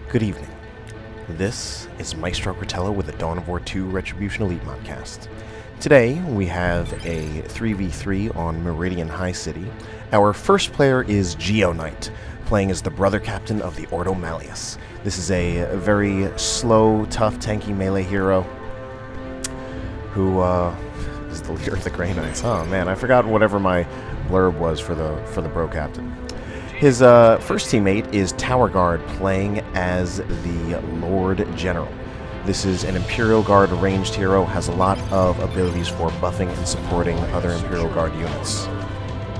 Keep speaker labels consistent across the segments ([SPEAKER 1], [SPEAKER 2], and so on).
[SPEAKER 1] Good evening. This is Maestro Critello with the Dawn of War 2 Retribution Elite Modcast. Today we have a 3v3 on Meridian High City. Our first player is GeoKnight, playing as the brother captain of the Ordo Malleus. This is a very slow, tough, tanky melee hero who is the leader of the Grey Knights. Oh man, I forgot whatever my blurb was for the bro captain. His first teammate is TowerGuard, playing as the Lord General. This is an Imperial Guard ranged hero, has a lot of abilities for buffing and supporting other Imperial Guard units.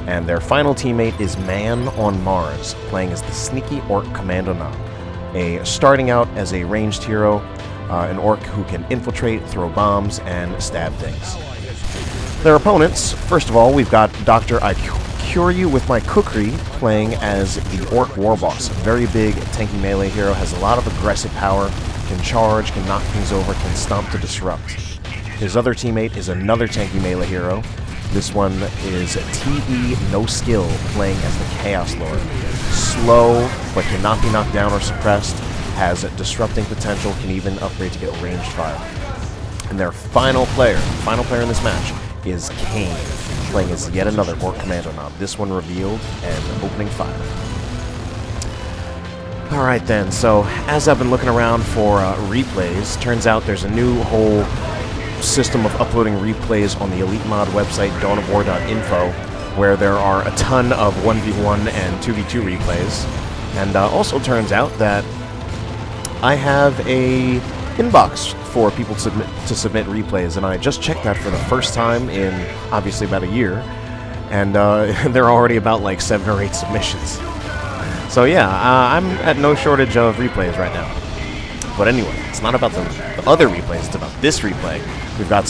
[SPEAKER 1] And their final teammate is manonmars, playing as the sneaky orc Kommando Nob, starting out as a ranged hero, an orc who can infiltrate, throw bombs, and stab things. Their opponents, first of all, we've got Dr. I Cure You with my Kukri, playing as the Orc Warboss. Very big, tanky melee hero, has a lot of aggressive power, can charge, can knock things over, can stomp to disrupt. His other teammate is another tanky melee hero. This one is TE NoSkill, playing as the Chaos Lord. Slow, but cannot be knocked down or suppressed, has disrupting potential, can even upgrade to get ranged fire. And their final player in this match, is Kain, playing as yet another Orc Kommando Nob. This one revealed and opening fire. Alright then, so as I've been looking around for replays, turns out there's a new whole system of uploading replays on the Elite Mod website, dawnofwar.info, where there are a ton of 1v1 and 2v2 replays. And also turns out that I have a inbox for people to submit replays, and I just checked that for the first time in obviously about a year, and there are already about like 7 or 8 submissions. So yeah, I'm at no shortage of replays right now. But anyway, it's not about the other replays, it's about this replay. We've got a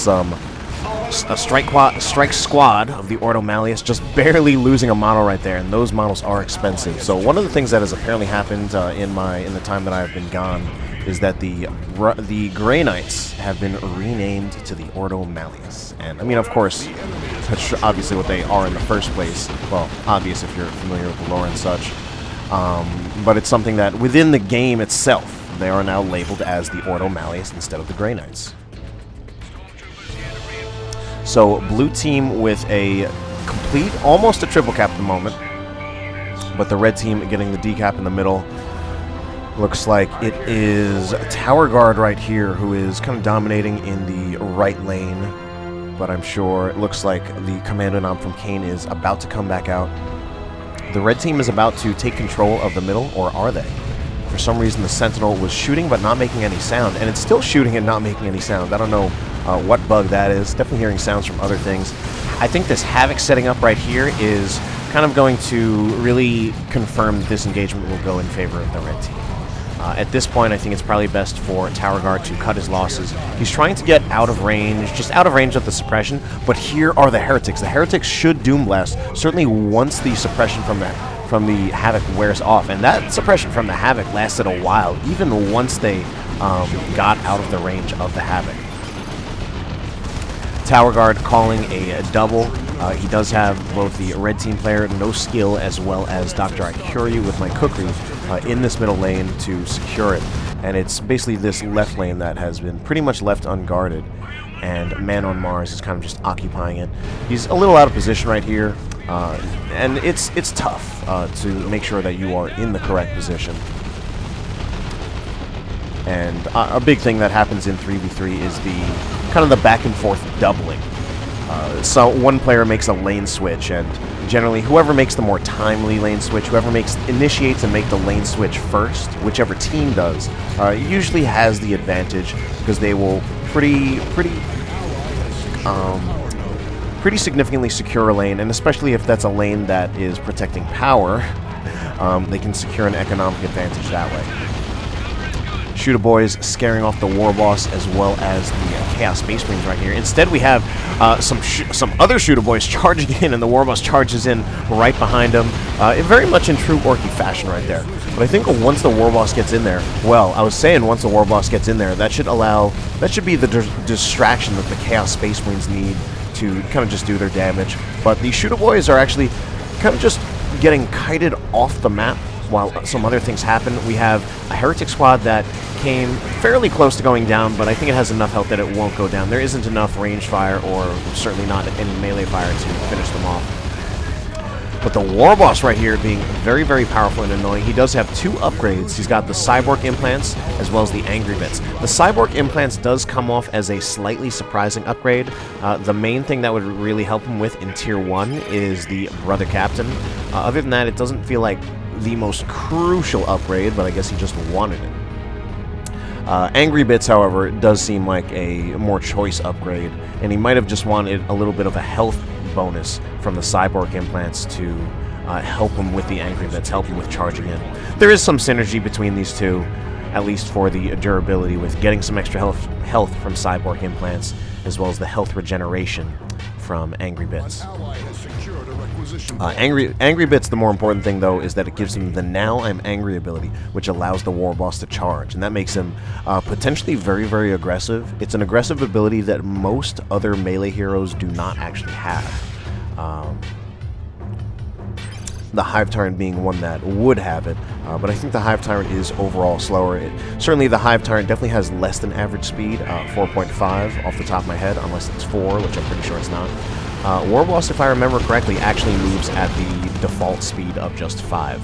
[SPEAKER 1] strike squad of the Ordo Malleus, just barely losing a model right there, and those models are expensive. So one of the things that has apparently happened in the time that I've been gone is that the Grey Knights have been renamed to the Ordo Malleus. And I mean, of course, that's obviously what they are in the first place. Well, obvious if you're familiar with the lore and such. But it's something that within the game itself, they are now labeled as the Ordo Malleus instead of the Grey Knights. So, blue team with a complete, almost a triple cap at the moment, but the red team getting the decap in the middle. Looks like it is TowerGuard right here who is kind of dominating in the right lane, but I'm sure it looks like the Kommando Nob from Kain is about to come back out. The red team is about to take control of the middle, or are they? For some reason the Sentinel was shooting but not making any sound, and it's still shooting and not making any sound. I don't know what bug that is. Definitely hearing sounds from other things. I think this Havoc setting up right here is kind of going to really confirm that this engagement will go in favor of the red team. At this point, I think it's probably best for TowerGuard to cut his losses. He's trying to get out of range, just out of range of the suppression, but here are the Heretics. The Heretics should Doom Blast, certainly once the suppression from the Havoc wears off, and that suppression from the Havoc lasted a while, even once they got out of the range of the Havoc. TowerGuard calling a double. He does have both the red team player, NoSkill, as well as Dr. I Cure You with my Kukri in this middle lane to secure it. And it's basically this left lane that has been pretty much left unguarded, and manonmars is kind of just occupying it. He's a little out of position right here, and it's tough to make sure that you are in the correct position. And a big thing that happens in 3v3 is the kind of the back and forth doubling. So one player makes a lane switch, and generally whoever makes the more timely lane switch, whoever initiates and make the lane switch first, whichever team does, usually has the advantage, because they will pretty significantly secure a lane, and especially if that's a lane that is protecting power, they can secure an economic advantage that way. Shooter Boys scaring off the Warboss as well as the Chaos Space Marines right here. Instead, we have some other Shooter Boys charging in, and the Warboss charges in right behind him. Very much in true Orky fashion right there. But I think once the Warboss gets in there, well, I was saying once the Warboss gets in there, that should be the distraction that the Chaos Space Marines need to kind of just do their damage. But the Shooter Boys are actually kind of just getting kited off the map while some other things happen. We have a Heretic squad that came fairly close to going down, but I think it has enough health that it won't go down. There isn't enough range fire, or certainly not any melee fire, to finish them off. But the Warboss right here being very, very powerful and annoying. He does have 2 upgrades. He's got the Cyborg Implants as well as the Angry Bits. The Cyborg Implants does come off as a slightly surprising upgrade. The main thing that would really help him with in Tier 1 is the Brother Captain. Other than that, it doesn't feel like the most crucial upgrade, but I guess he just wanted it. Angry Bits, however, does seem like a more choice upgrade, and he might have just wanted a little bit of a health bonus from the Cyborg Implants to help him with the Angry Bits, help him with charging in. There is some synergy between these two, at least for the durability, with getting some extra health from Cyborg Implants, as well as the health regeneration from Angry Bits. Angry Bits, the more important thing, though, is that it gives him the Now I'm Angry ability, which allows the Warboss to charge, and that makes him potentially very, very aggressive. It's an aggressive ability that most other melee heroes do not actually have. The Hive Tyrant being one that would have it, but I think the Hive Tyrant is overall slower. Certainly the Hive Tyrant definitely has less than average speed, 4.5 off the top of my head, unless it's 4, which I'm pretty sure it's not. Warboss, if I remember correctly, actually moves at the default speed of just 5.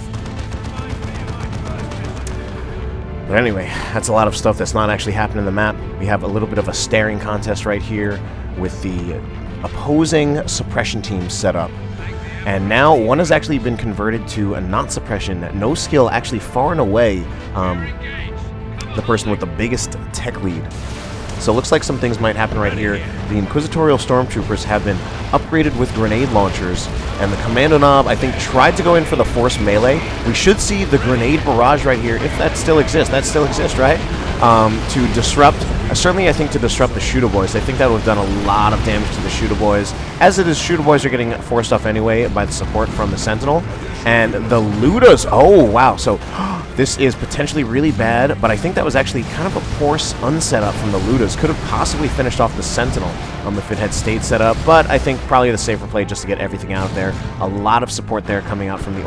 [SPEAKER 1] But anyway, that's a lot of stuff that's not actually happening in the map. We have a little bit of a staring contest right here with the opposing suppression teams set up. And now one has actually been converted to a not-suppression, NoSkill, actually far and away the person with the biggest tech lead. So it looks like some things might happen right here. The Inquisitorial Stormtroopers have been upgraded with grenade launchers, and the Kommando Nob, I think, tried to go in for the Force Melee. We should see the grenade barrage right here, if that still exists. That still exists, right? To disrupt, certainly I think to disrupt the Shooter Boys. I think that would have done a lot of damage to the Shooter Boys. As it is, Shooter Boys are getting forced off anyway by the support from the Sentinel. And the Ludas, oh wow, so this is potentially really bad, but I think that was actually kind of a poor unsetup from the Ludas. Could have possibly finished off the Sentinel if it had stayed set up, but I think probably the safer play just to get everything out there. A lot of support there coming out from the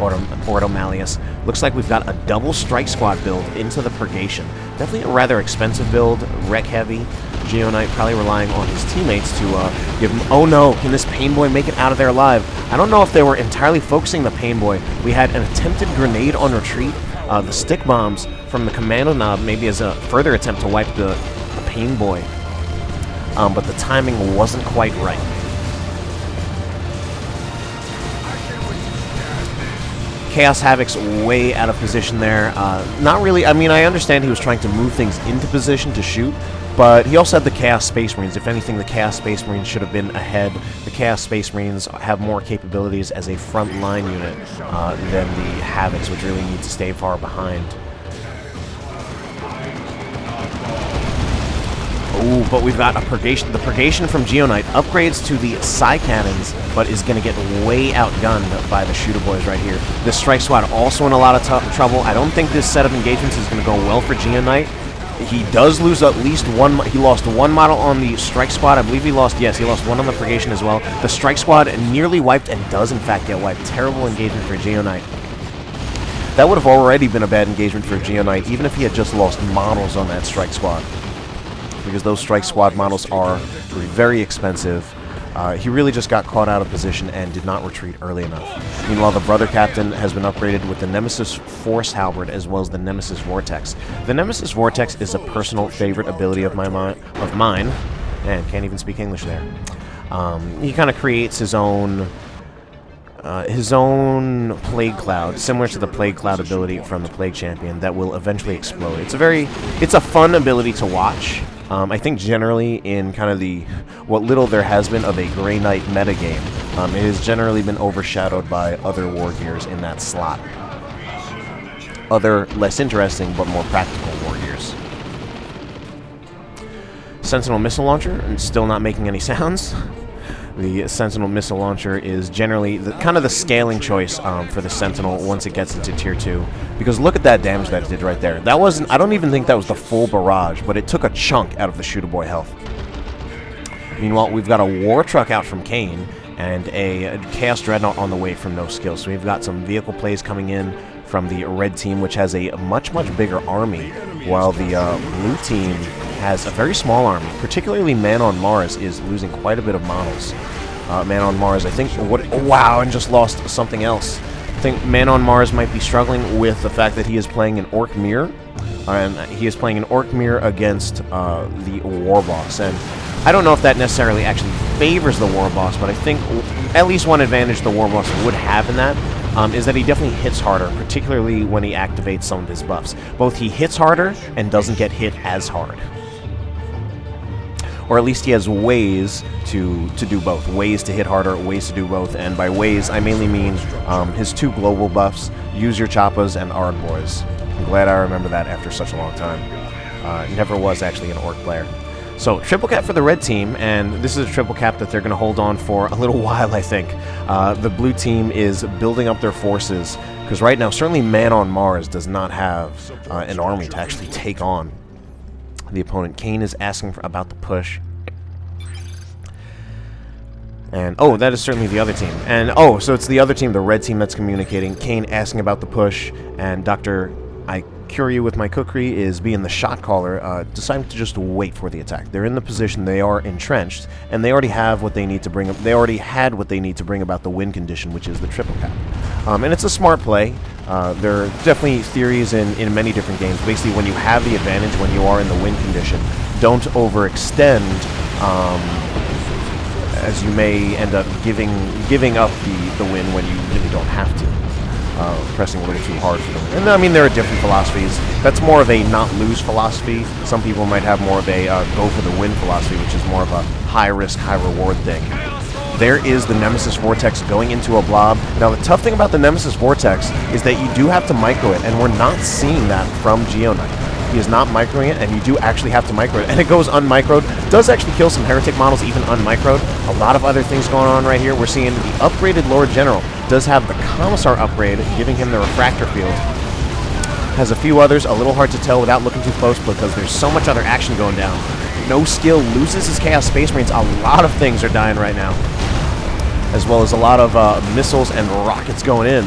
[SPEAKER 1] Ordo Malleus. Looks like we've got a double Strike Squad build into the Purgation. Definitely a rather expensive build, wreck heavy. GeoKnight probably relying on his teammates to give him... Oh no, can this Pain Boy make it out of there alive? I don't know if they were entirely focusing the Pain Boy. We had an attempted grenade on retreat. The stick bombs from the Kommando Nob maybe as a further attempt to wipe the Pain Boy. But the timing wasn't quite right. Chaos Havoc's way out of position there. Not really... I mean, I understand he was trying to move things into position to shoot, but he also had the Chaos Space Marines. If anything, the Chaos Space Marines should have been ahead. The Chaos Space Marines have more capabilities as a front line unit than the Havocs, which really need to stay far behind. Ooh, but we've got a Purgation. The Purgation from GeoKnight upgrades to the Psy Cannons, but is going to get way outgunned by the Shooter Boys right here. The Strike Squad also in a lot of trouble. I don't think this set of engagements is going to go well for GeoKnight. He does lose at least one. He lost one model on the Strike Squad. I believe he lost, yes, he lost one on the Purgation as well. The Strike Squad nearly wiped and does in fact get wiped. Terrible engagement for GeoKnight. That would have already been a bad engagement for GeoKnight, even if he had just lost models on that Strike Squad, because those Strike Squad models are very expensive. He really just got caught out of position and did not retreat early enough. Meanwhile, the Brother Captain has been upgraded with the Nemesis Force Halberd as well as the Nemesis Vortex. The Nemesis Vortex is a personal favorite ability of mine. Man, can't even speak English there. He kind of creates his own Plague Cloud, similar to the Plague Cloud ability from the Plague Champion, that will eventually explode. It's a fun ability to watch. I think generally in kind of what little there has been of a Grey Knight metagame, it has generally been overshadowed by other war gears in that slot. Other less interesting but more practical war gears. Sentinel Missile Launcher, still not making any sounds. The Sentinel Missile Launcher is generally kind of the scaling choice for the Sentinel once it gets into Tier 2. Because look at that damage that it did right there. That wasn't... I don't even think that was the full barrage, but it took a chunk out of the Shooter Boy health. Meanwhile, we've got a War Truck out from Kain and a Chaos Dreadnought on the way from NoSkill. So we've got some vehicle plays coming in from the red team, which has a much bigger army, while the blue team has a very small army. Particularly Man on Mars is losing quite a bit of models. Man on Mars, I think, wow, and just lost something else. I think Man on Mars might be struggling with the fact that he is playing an Orc Mirror, and he is playing an Orc Mirror against the Warboss. And I don't know if that necessarily actually favors the Warboss, but I think at least one advantage the Warboss would have in that is that he definitely hits harder, particularly when he activates some of his buffs. Both he hits harder and doesn't get hit as hard. Or at least he has ways to do both. Ways to hit harder, ways to do both. And by ways, I mainly mean his 2 global buffs, Use Your Choppas and Arg Boys. I'm glad I remember that after such a long time. Never was actually an Orc player. So, triple cap for the red team, and this is a triple cap that they're going to hold on for a little while, I think. The blue team is building up their forces, because right now, certainly Man on Mars does not have an army to actually take on the opponent. Kain is asking about the push. And, oh, that is certainly the other team. And, oh, so it's the other team, the red team, that's communicating. Kain asking about the push, and Dr. I cure you with my Kukri is being the shot caller, deciding to just wait for the attack. They're in the position, they are entrenched, and they already have what they need to bring up. They already had what they need to bring about the win condition, which is the triple cap. And it's a smart play. There are definitely theories in many different games. Basically, when you have the advantage, when you are in the win condition, don't overextend, as you may end up giving up the win when you really don't have to. Pressing a little too hard for them. And I mean, there are different philosophies. That's more of a not-lose philosophy. Some people might have more of a go-for-the-win philosophy, which is more of a high-risk, high-reward thing. There is the Nemesis Vortex going into a blob. Now, the tough thing about the Nemesis Vortex is that you do have to micro it, and we're not seeing that from GeoKnight. He is not microing it, and you do actually have to micro it. And it goes unmicroed. Does actually kill some Heretic models, even unmicroed. A lot of other things going on right here. We're seeing the upgraded Lord General does have the Commissar upgrade, giving him the Refractor Field. Has a few others, a little hard to tell without looking too close because there's so much other action going down. NoSkill loses his Chaos Space Marines. A lot of things are dying right now, as well as a lot of missiles and rockets going in.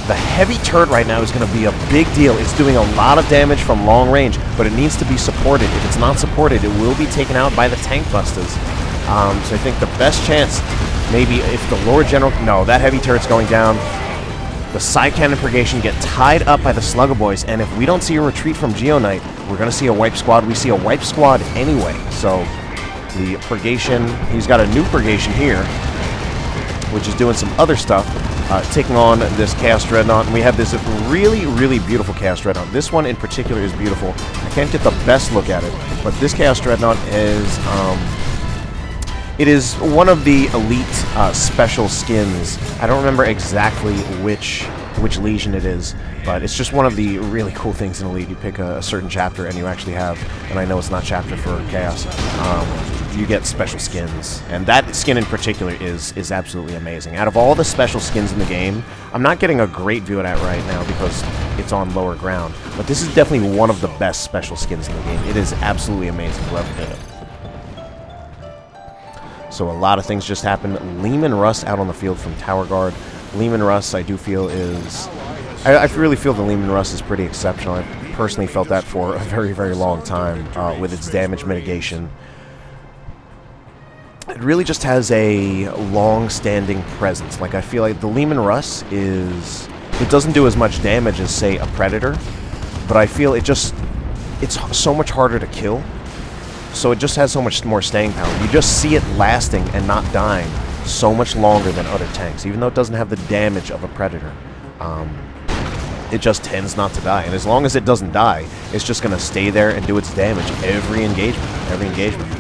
[SPEAKER 1] The heavy turret right now is going to be a big deal. It's doing a lot of damage from long range, but it needs to be supported. If it's not supported, it will be taken out by the tank busters. So I think the best chance, maybe if the Lord General... No, that heavy turret's going down. The side cannon purgation get tied up by the Slugger Boys, and if we don't see a retreat from GeoKnight, we're going to see a wipe squad. We see a wipe squad anyway. So the purgation, he's got a new purgation here, which is doing some other stuff. Taking on this Chaos Dreadnought, and we have this really beautiful Chaos Dreadnought. This one in particular is beautiful. I can't get the best look at it, but this Chaos Dreadnought is, it is one of the elite special skins. I don't remember exactly which Legion it is, but it's just one of the really cool things in Elite. You pick a certain chapter, and you actually have, and I know it's not chapter for Chaos, you get special skins, and that skin in particular is absolutely amazing. Out of all the special skins in the game, I'm not getting a great view of that right now because it's on lower ground, but this is definitely one of the best special skins in the game. It is absolutely amazing, whoever did it. So a lot of things just happened. Lehman Russ out on the field from TowerGuard. Lehman Russ, I do feel is... I really feel the Lehman Russ is pretty exceptional. I personally felt that for a very long time with its damage mitigation. It really just has a long-standing presence. Like, I feel like the Lehman Russ is... It doesn't do as much damage as, say, a Predator, but I feel it's so much harder to kill, so it just has so much more staying power. You just see it lasting and not dying so much longer than other tanks, even though it doesn't have the damage of a Predator. It just tends not to die, and as long as it doesn't die, it's just going to stay there and do its damage every engagement.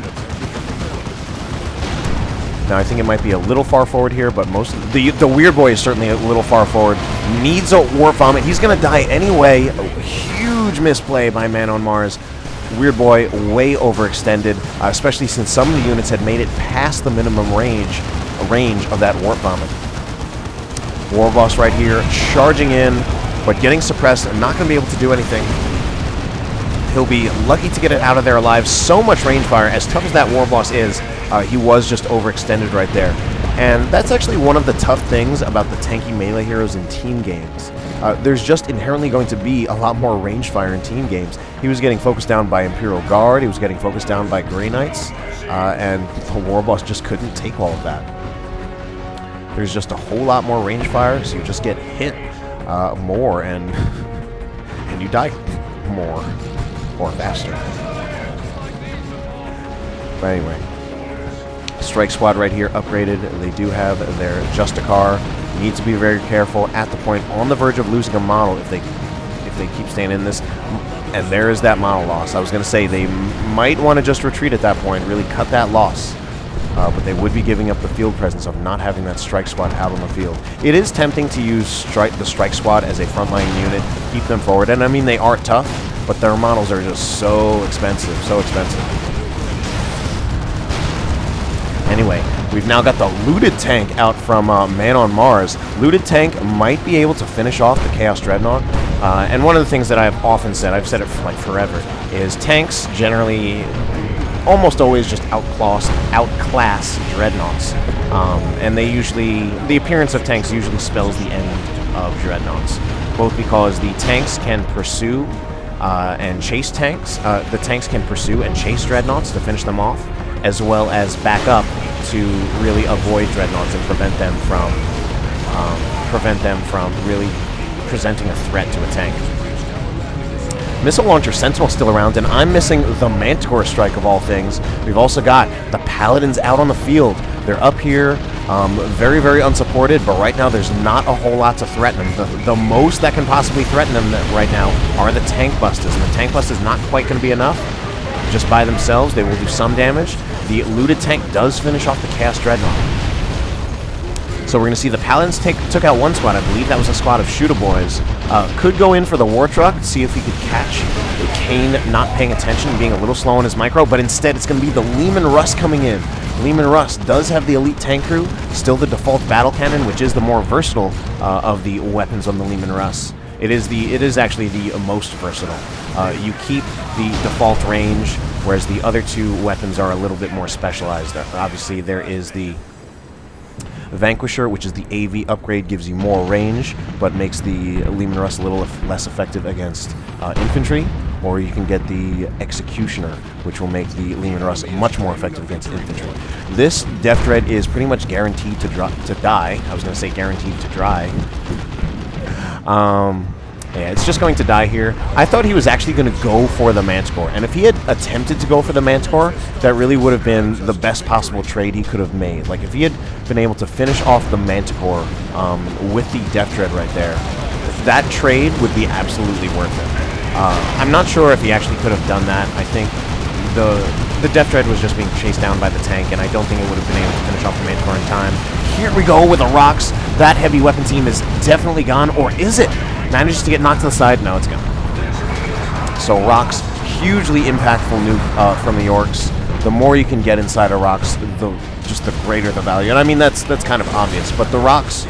[SPEAKER 1] Now, I think it might be a little far forward here, but the Weird Boy is certainly a little far forward. Needs a Warp Vomit. He's going to die anyway. A huge misplay by Man on Mars. Weird Boy way overextended, especially since some of the units had made it past the minimum range of that Warp Vomit. Warboss right here, charging in, but getting suppressed and not going to be able to do anything. He'll be lucky to get it out of there alive. So much range fire. As tough as that Warboss is, he was just overextended right there. And that's actually one of the tough things about the tanky melee heroes in team games. there's just inherently going to be a lot more range fire in team games. He was getting focused down by Imperial Guard, he was getting focused down by Grey Knights, and the Warboss just couldn't take all of that. There's just a whole lot more range fire, so you just get hit more, and you die more or faster. But anyway, Strike Squad right here upgraded. They do have their Justicar. You need to be very careful at the point on the verge of losing a model if they keep staying in this. And there is that model loss. I was going to say they might want to just retreat at that point, really cut that loss. But they would be giving up the field presence of not having that Strike Squad out on the field. It is tempting to use the Strike Squad as a frontline unit, keep them forward. And I mean, they are tough, but their models are just so expensive, so expensive. Anyway, we've now got the Looted Tank out from manonmars. Looted Tank might be able to finish off the Chaos Dreadnought. And one of the things that I've often said, I've said it for like forever, is tanks generally almost always just outclass dreadnoughts. And they usually, the appearance of tanks usually spells the end of dreadnoughts. Both because the tanks can pursue and chase tanks, the tanks can pursue and chase dreadnoughts to finish them off, as well as back up to really avoid dreadnoughts and prevent them from really presenting a threat to a tank. Missile Launcher Sentinel still around, and I'm missing the Manticore Strike of all things. We've also got the Paladins out on the field. They're up here, very, very unsupported, but right now there's not a whole lot to threaten them. The most that can possibly threaten them right now are the Tank Busters, and the Tank Bust is not quite going to be enough. Just by themselves, they will do some damage. The Looted Tank does finish off the Chaos Dreadnought. So we're going to see the Paladins took out one squad. I believe that was a squad of Shooter Boys. Could go in for the War Truck, see if he could catch Kain not paying attention and being a little slow on his micro, but instead it's going to be the Leman Russ coming in. Leman Russ does have the elite tank crew, still the default battle cannon, which is the more versatile of the weapons on the Leman Russ. It is actually the most versatile. You keep the default range, whereas the other two weapons are a little bit more specialized. Obviously, there is the Vanquisher, which is the AV upgrade, gives you more range, but makes the Leman Russ a little less effective against infantry. Or you can get the Executioner, which will make the Leman Russ much more effective against infantry. This Death Dread is pretty much guaranteed to die. I was going to say guaranteed to dry. Yeah, it's just going to die here. I thought he was actually going to go for the Manticore, and if he had attempted to go for the Manticore, that really would have been the best possible trade he could have made. Like, if he had been able to finish off the Manticore with the Death Dread right there, that trade would be absolutely worth it. I'm not sure if he actually could have done that. I think the Death Dread was just being chased down by the tank, and I don't think it would have been able to finish off the Manticore in time. Here we go with the rocks. That heavy weapon team is definitely gone, or is it? Manages to get knocked to the side. No, it's gone. So rocks, hugely impactful nuke from the Orcs. The more you can get inside of rocks, just the greater the value. And I mean, that's kind of obvious, but the rocks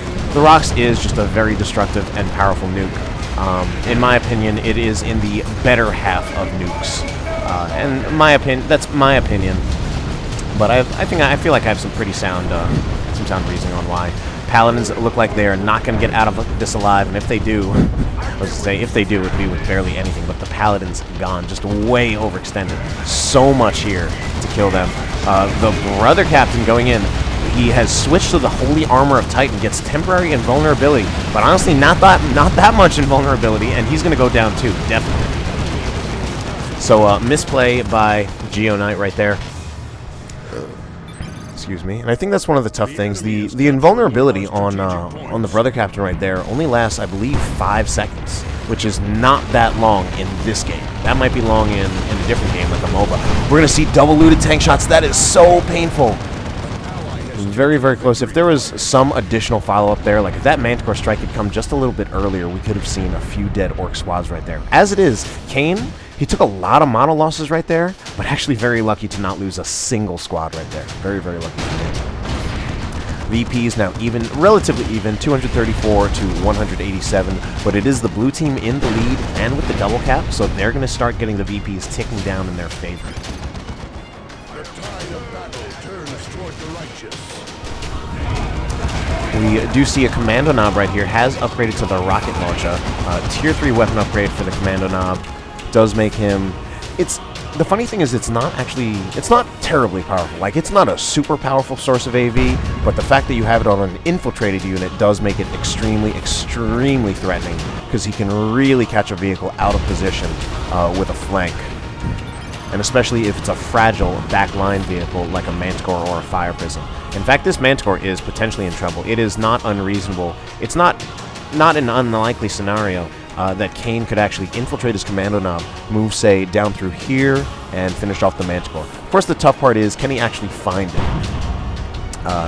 [SPEAKER 1] is just a very destructive and powerful nuke. In my opinion, it is in the better half of nukes. And that's my opinion. But I feel like I have some pretty sound reasoning on why. Paladins look like they are not going to get out of this alive, and if they do, I was going to say, if they do, it would be with barely anything, but the Paladins gone, just way overextended. So much here to kill them. The Brother Captain going in, he has switched to the Holy Armor of Titan, gets temporary invulnerability, but honestly, not that much invulnerability, and he's going to go down too, definitely. So, misplay by GeoKnight right there. Excuse me, and I think that's one of the tough things. The invulnerability on the Brother Captain right there only lasts, I believe, 5 seconds, which is not that long in this game. That might be long in a different game, like a MOBA. We're going to see double looted tank shots. That is so painful. Very, very close. If there was some additional follow-up there, like if that Manticore strike had come just a little bit earlier, we could have seen a few dead Orc squads right there. As it is, Kain, he took a lot of model losses right there, but actually very lucky to not lose a single squad right there. Very, very lucky to do. VPs now even, relatively even, 234 to 187, but it is the blue team in the lead and with the double cap, so they're going to start getting the VPs ticking down in their favor. We do see a Kommando Nob right here has upgraded to the rocket launcher. Tier 3 weapon upgrade for the Kommando Nob does make him... The funny thing is it's not terribly powerful. Like, it's not a super powerful source of AV, but the fact that you have it on an infiltrated unit does make it extremely, extremely threatening, because he can really catch a vehicle out of position with a flank. And especially if it's a fragile backline vehicle like a Manticore or a Fire Prism. In fact, this Manticore is potentially in trouble. It is not unreasonable. It's not an unlikely scenario that Kain could actually infiltrate his Kommando Nob, move, say, down through here, and finish off the Manticore. Of course, the tough part is, can he actually find it?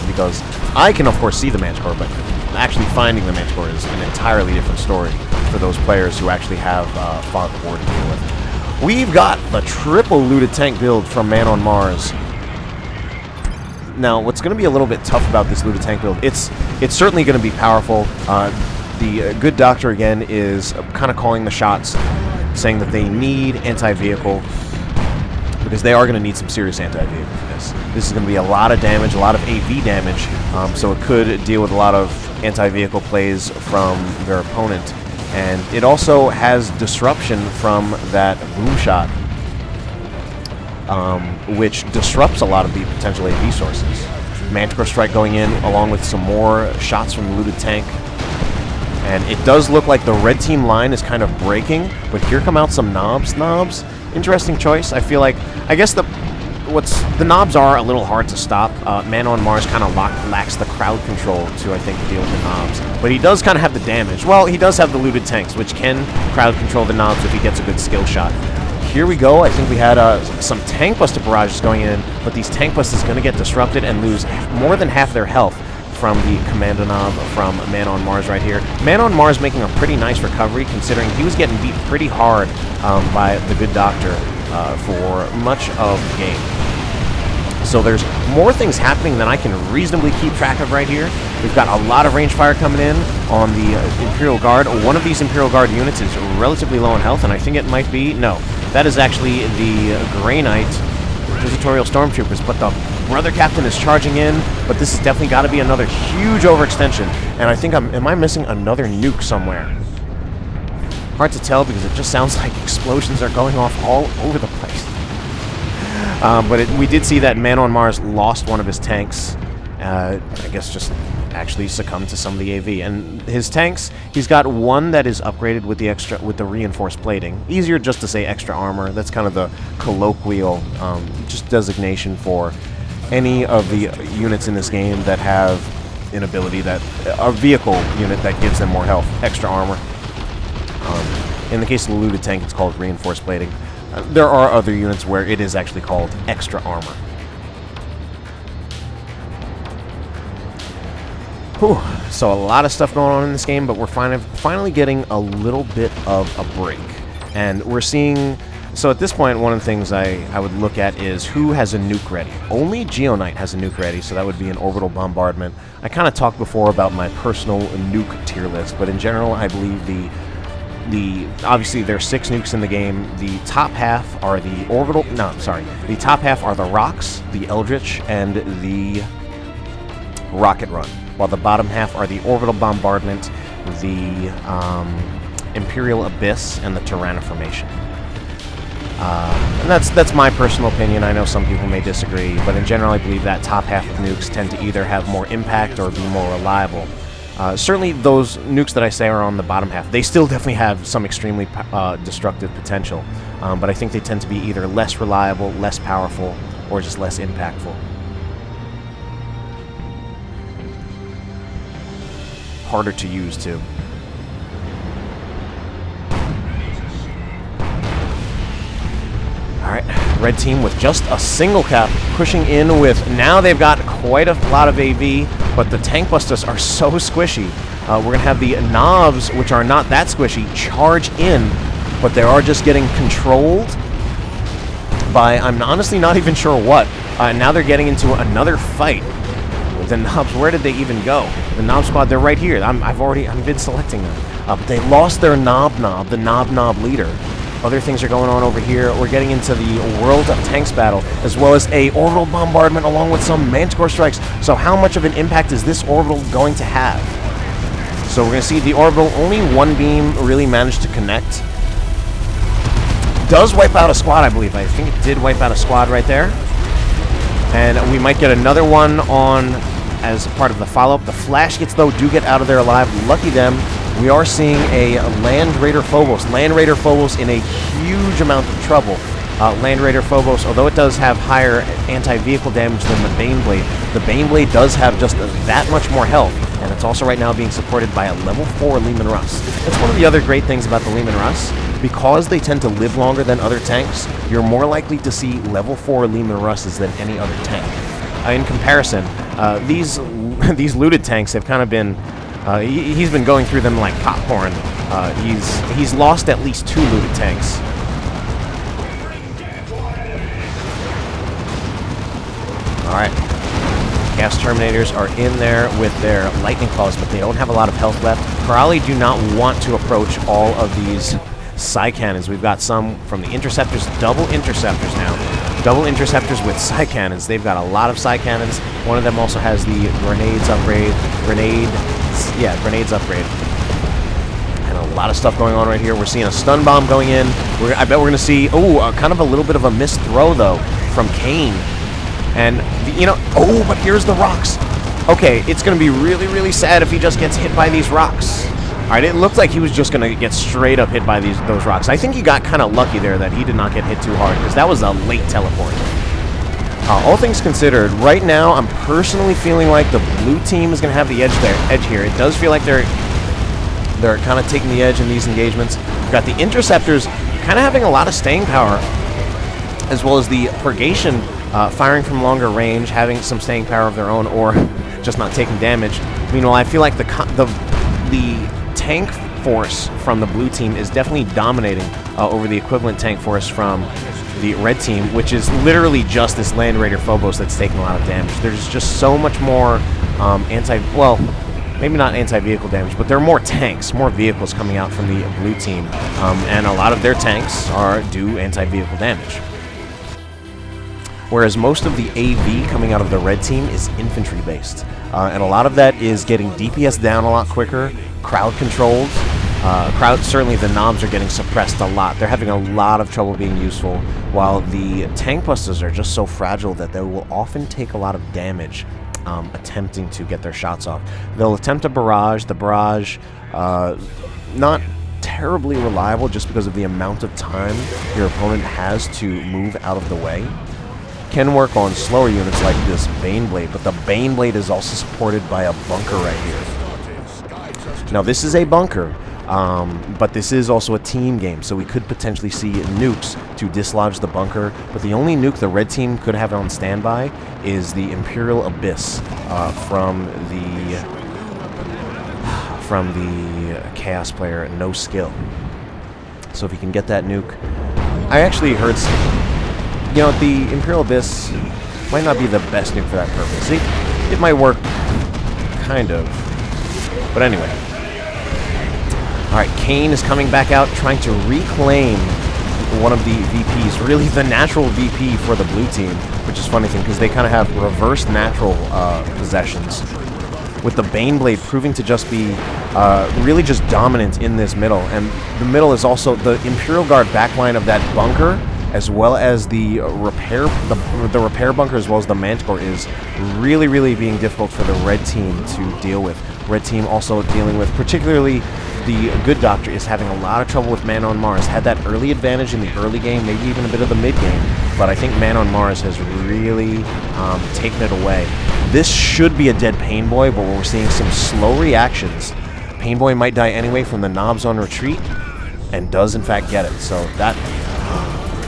[SPEAKER 1] Because I can, of course, see the Manticore, but actually finding the Manticore is an entirely different story for those players who actually have fought the war to deal with. We've got the triple looted tank build from manonmars. Now, what's going to be a little bit tough about this looted tank build, it's certainly going to be powerful. The good doctor, again, is kind of calling the shots, saying that they need anti-vehicle, because they are going to need some serious anti-vehicle for this. This is going to be a lot of damage, a lot of AV damage, so it could deal with a lot of anti-vehicle plays from their opponent. And it also has disruption from that boom shot, which disrupts a lot of the potential AV sources. Manticore Strike going in, along with some more shots from the looted tank. And it does look like the red team line is kind of breaking, but here come out some Nobs. Interesting choice. I feel like, I guess the Nobs are a little hard to stop. manonmars kind of lacks the crowd control to, I think, deal with the Nobs. But he does kind of have the damage. Well, he does have the looted tanks, which can crowd control the Nobs if he gets a good skill shot. Here we go. I think we had some tank buster barrages going in, but these tank busters going to get disrupted and lose more than half their health from the Kommando Nob from manonmars right here. manonmars making a pretty nice recovery, considering he was getting beat pretty hard by the good doctor for much of the game. So there's more things happening than I can reasonably keep track of right here. We've got a lot of range fire coming in on the Imperial Guard. One of these Imperial Guard units is relatively low in health, and I think it might be... No, that is actually the GeoKnight Inquisitorial Stormtroopers, but the Brother Captain is charging in, but this has definitely got to be another huge overextension, and I think am I missing another nuke somewhere? Hard to tell, because it just sounds like explosions are going off all over the place. But we did see that manonmars lost one of his tanks. I guess just actually succumbed to some of the AV. And his tanks, he's got one that is upgraded with the reinforced plating. Easier just to say extra armor. That's kind of the colloquial just designation for any of the units in this game that have an ability, that a vehicle unit that gives them more health, extra armor. In the case of the looted tank, it's called reinforced plating. There are other units where it is actually called extra armor. Whew. So a lot of stuff going on in this game, but we're finally getting a little bit of a break. And we're seeing... So at this point, one of the things I would look at is who has a nuke ready. Only GeoKnight has a nuke ready, so that would be an orbital bombardment. I kind of talked before about my personal nuke tier list, but in general, I believe obviously there are 6 nukes in the game. The top half are the orbital... No, sorry. The top half are the Rocks, the Eldritch, and the Rocket Run, while the bottom half are the orbital bombardment, the Imperial Abyss, and the Tyrannoformation. And that's my personal opinion. I know some people may disagree, but in general I believe that top half of nukes tend to either have more impact or be more reliable. Certainly those nukes that I say are on the bottom half, they still definitely have some extremely destructive potential, but I think they tend to be either less reliable, less powerful, or just less impactful. Harder to use too. Alright, red team with just a single cap pushing in with... Now they've got quite a lot of AV, but the tank busters are so squishy. We're going to have the Nobs, which are not that squishy, charge in, but they are just getting controlled by... I'm honestly not even sure what. Now they're getting into another fight. The Nobs, where did they even go? The Nob squad, they're right here. I've been selecting them. But they lost their the Nob leader. Other things are going on over here. We're getting into the World of Tanks battle, as well as a orbital bombardment along with some Manticore strikes. So how much of an impact is this orbital going to have? So we're going to see the orbital, only one beam really managed to connect. Does wipe out a squad, I believe. I think it did wipe out a squad right there. And we might get another one on as part of the follow-up. The Flash Gets, though, do get out of there alive. Lucky them. We are seeing a Land Raider Phobos. Land Raider Phobos in a huge amount of trouble. Land Raider Phobos, although it does have higher anti-vehicle damage than the Baneblade, the Baneblade does have just that much more health, and it's also right now being supported by a level 4 Leman Russ. That's one of the other great things about the Leman Russ. Because they tend to live longer than other tanks, you're more likely to see level 4 Leman Russes than any other tank. In comparison, these looted tanks have kind of been... he's been going through them like popcorn. He's lost at least 2 looted tanks. Alright. Gas Terminators are in there with their Lightning Claws, but they don't have a lot of health left. Corrali do not want to approach all of these Psy Cannons. We've got some from the Interceptors, double Interceptors now. Double Interceptors with Psy Cannons. They've got a lot of Psy Cannons. One of them also has the Grenades upgrade. Grenades upgrade. And a lot of stuff going on right here. We're seeing a Stun Bomb going in. I bet we're going to see, kind of a little bit of a missed throw, though, from Kain. And, but here's the rocks. Okay, it's going to be really, really sad if he just gets hit by these rocks. Alright, it looked like he was just going to get straight up hit by those rocks. I think he got kind of lucky there that he did not get hit too hard, because that was a late teleport. All things considered, right now, I'm personally feeling like the blue team is going to have the edge here. It does feel like they're kind of taking the edge in these engagements. We've got the Interceptors kind of having a lot of staying power, as well as the Purgation firing from longer range, having some staying power of their own, or just not taking damage. Meanwhile, I feel like the tank force from the blue team is definitely dominating over the equivalent tank force from the red team, which is literally just this Land Raider Phobos that's taking a lot of damage. There's just so much more maybe not anti-vehicle damage, but there are more tanks, more vehicles coming out from the blue team, and a lot of their tanks do anti-vehicle damage. Whereas most of the AV coming out of the red team is infantry-based. And a lot of that is getting DPS down a lot quicker, crowd-controlled. Certainly the Nobs are getting suppressed a lot. They're having a lot of trouble being useful, while the Tank Busters are just so fragile that they will often take a lot of damage attempting to get their shots off. They'll attempt a barrage. The barrage, not terribly reliable just because of the amount of time your opponent has to move out of the way. Can work on slower units like this Baneblade, but the Baneblade is also supported by a bunker right here. Now this is a bunker, but this is also a team game, so we could potentially see nukes to dislodge the bunker, but the only nuke the red team could have on standby is the Imperial Abyss from the Chaos player NoSkill. So if you can get that nuke, I actually heard the Imperial Abyss might not be the best nuke for that purpose. It might work, kind of. But anyway. Alright, Kain is coming back out, trying to reclaim one of the VPs. Really the natural VP for the blue team, which is a funny thing, because they kind of have reverse natural possessions. With the Baneblade proving to just be really just dominant in this middle. And the middle is also the Imperial Guard backline of that bunker, as well as the repair bunker, as well as the Manticore, is really, really being difficult for the red team to deal with. Red team also dealing with, particularly the Good Doctor, is having a lot of trouble with Man on Mars. Had that early advantage in the early game, maybe even a bit of the mid game, but I think Man on Mars has really taken it away. This should be a dead Painboy, but we're seeing some slow reactions. Painboy might die anyway from the Nobs on retreat, and does in fact get it. So that...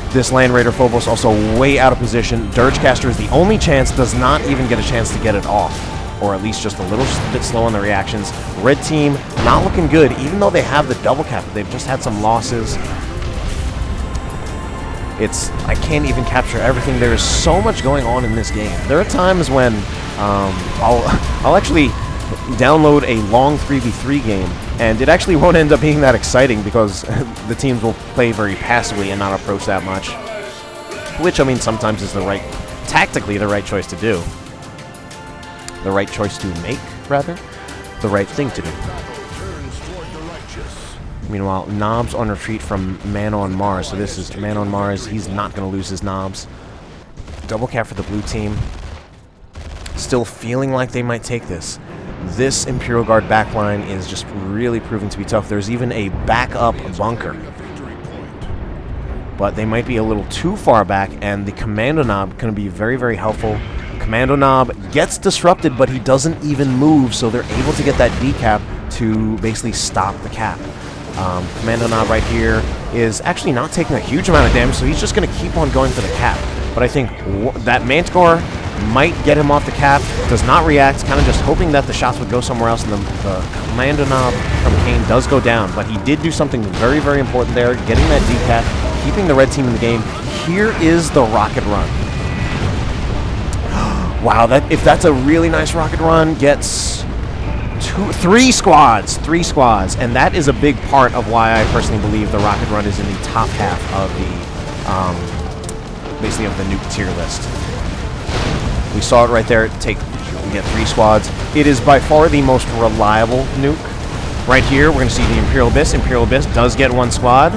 [SPEAKER 1] This Land Raider Phobos also way out of position. Dirgecaster is the only chance, does not even get a chance to get it off. Or at least just a little bit slow on the reactions. Red team, not looking good, even though they have the double cap. They've just had some losses. I can't even capture everything. There is so much going on in this game. There are times when I'll actually download a long 3v3 game And it actually won't end up being that exciting because the teams will play very passively and not approach that much. Which, I mean, sometimes is tactically the right choice to do. The right choice to make, rather. The right thing to do. Meanwhile, Nob's on retreat from manonmars. So this is manonmars. He's not going to lose his Nobs. Double cap for the blue team. Still feeling like they might take this. This Imperial Guard backline is just really proving to be tough. There's even a backup bunker. But they might be a little too far back, and the Kommando Nob can be very, very helpful. Kommando Nob gets disrupted, but he doesn't even move, so they're able to get that decap to basically stop the cap. Kommando Nob right here is actually not taking a huge amount of damage, so he's just going to keep on going for the cap. But I think that Manticore might get him off the cap, does not react, kind of just hoping that the shots would go somewhere else, and the Kommando Nob from Kain does go down. But he did do something very, very important there, getting that decap, keeping the red team in the game. Here is the rocket run. Wow, if that's a really nice rocket run, gets three squads, and that is a big part of why I personally believe the rocket run is in the top half of the, basically of the nuke tier list. We saw it right there. Get 3 squads. It is by far the most reliable nuke. Right here, we're going to see the Imperial Abyss. Imperial Abyss does get 1 squad.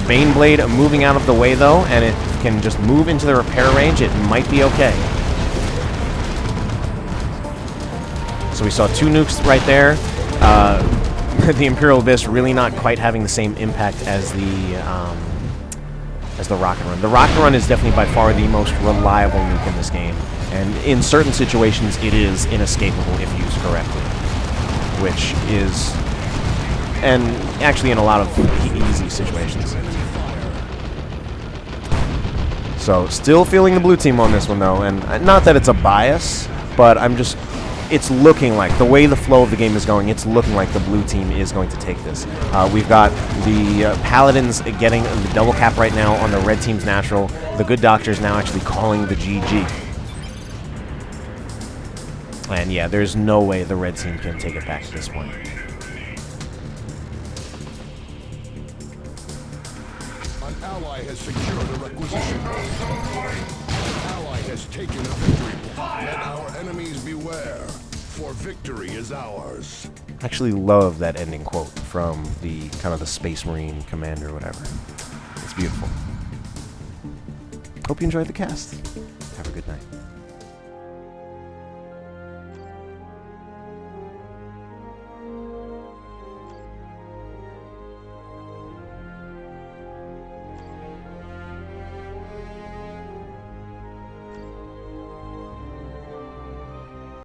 [SPEAKER 1] Baneblade moving out of the way though, and it can just move into the repair range. It might be okay. So we saw 2 nukes right there. The Imperial Abyss really not quite having the same impact as the rocket run. The rocket run is definitely by far the most reliable nuke in this game, and in certain situations it is inescapable if used correctly, which is, and actually in a lot of easy situations. So still feeling the blue team on this one though, and not that it's a bias, but it's looking like, the way the flow of the game is going, it's looking like the blue team is going to take this. We've got the Paladins getting the double cap right now on the red team's natural. The good doctor's now actually calling the GG. And yeah, there's no way the red team can take it back at this point.
[SPEAKER 2] An ally has secured a requisition. An ally has taken a victory point. Let our enemies beware, for victory is ours.
[SPEAKER 1] I actually love that ending quote from the kind of the Space Marine commander or whatever. It's beautiful. Hope you enjoyed the cast. Have a good night.